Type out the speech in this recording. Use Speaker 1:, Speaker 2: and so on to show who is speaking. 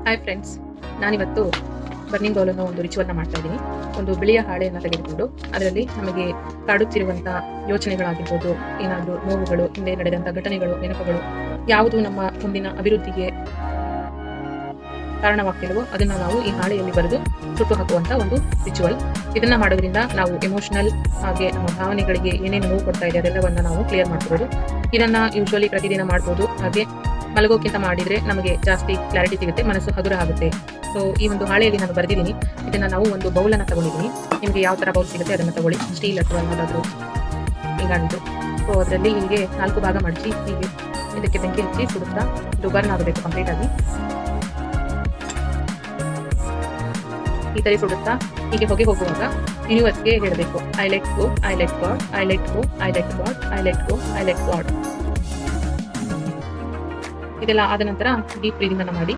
Speaker 1: Hi friends, ನಾನಿವತ್ತು burning bowl ಅನ್ನೋ ಒಂದು ರಿಚುವಲ್ನ ಮಾಡ್ತಾ ಇದ್ದೀನಿ. ಒಂದು ಬಿಳಿಯ ಹಾಳೆಯನ್ನು ತೆಗೆದುಕೊಂಡು ಅದರಲ್ಲಿ ನಮಗೆ ಕಾಡುತ್ತಿರುವಂಥ ಯೋಚನೆಗಳಾಗಿರ್ಬೋದು, ಏನಾದರೂ ನೋವುಗಳು, ಹಿಂದೆ ನಡೆದಂಥ ಘಟನೆಗಳು, ನೆನಪುಗಳು, ಯಾವುದು ನಮ್ಮ ಮುಂದಿನ ಅಭಿವೃದ್ಧಿಗೆ ಕಾರಣವಾಗ್ತಿಲ್ವೋ ಅದನ್ನು ನಾವು ಈ ಹಾಳೆಯಲ್ಲಿ ಬರೆದು ಸುಟ್ಟು ಹಾಕುವಂಥ ಒಂದು ರಿಚುವಲ್. ಇದನ್ನ ಮಾಡೋದ್ರಿಂದ ನಾವು ಎಮೋಷನಲ್ ಹಾಗೆ ನಮ್ಮ ಭಾವನೆಗಳಿಗೆ ಏನೇನು ನೋವು ಕೊಡ್ತಾ ಇದೆ ಅದೆಲ್ಲವನ್ನ ನಾವು ಕ್ಲಿಯರ್ ಮಾಡ್ಬೋದು. ಇದನ್ನ ಯೂಶುವಲಿ ಪ್ರತಿದಿನ ಮಾಡ್ಬೋದು. ಹಾಗೆ ಮಲಗೋಕ್ಕಿಂತ ಮಾಡಿದ್ರೆ ನಮಗೆ ಜಾಸ್ತಿ ಕ್ಲಾರಿಟಿ ಸಿಗುತ್ತೆ, ಮನಸ್ಸು ಹಗುರ ಆಗುತ್ತೆ. ಸೊ ಈ ಒಂದು ಹಾಳೆಯಲ್ಲಿ ನಾನು ಬರೆದಿದ್ದೀನಿ. ಇದನ್ನ ನಾವು ಒಂದು ಬೌಲನ್ನು ತಗೊಂಡಿದ್ದೀನಿ. ನಿಮಗೆ ಯಾವ ಥರ ಬೌಲ್ ಸಿಗುತ್ತೆ ಅದನ್ನು ತಗೊಳ್ಳಿ, ಸ್ಟೀಲ್ ಅಥವಾ ಯಾವುದಾದ್ರೂ ಹೀಗಾಡಿದ್ದು. ಸೊ ಅದರಲ್ಲಿ ಹೀಗೆ 4 ಭಾಗ ಮಾಡಿಸಿ ಹೀಗೆ ಇದಕ್ಕೆ ಬೆಂಕಿ ಹಚ್ಚಿ ಸುಡುತ್ತಾ ಇದು ಬರ್ನ್ ಆಗಬೇಕು ಕಂಪ್ಲೀಟ್ ಆಗಿ. ಈ ತರ ಸುಡುತ್ತಾ ಹೀಗೆ ಹೊಗೆ ಹೋಗುವಾಗ ಯೂನಿವರ್ಸ್ಗೆ ಹೇಳಬೇಕು, I let go, I let god, I let go, I let god, I let go, I let god. ಇದೆಲ್ಲ ಆದ ನಂತರ ಡೀಪ್ ಬ್ರೀದಿಂಗ್ ಅನ್ನು ಮಾಡಿ.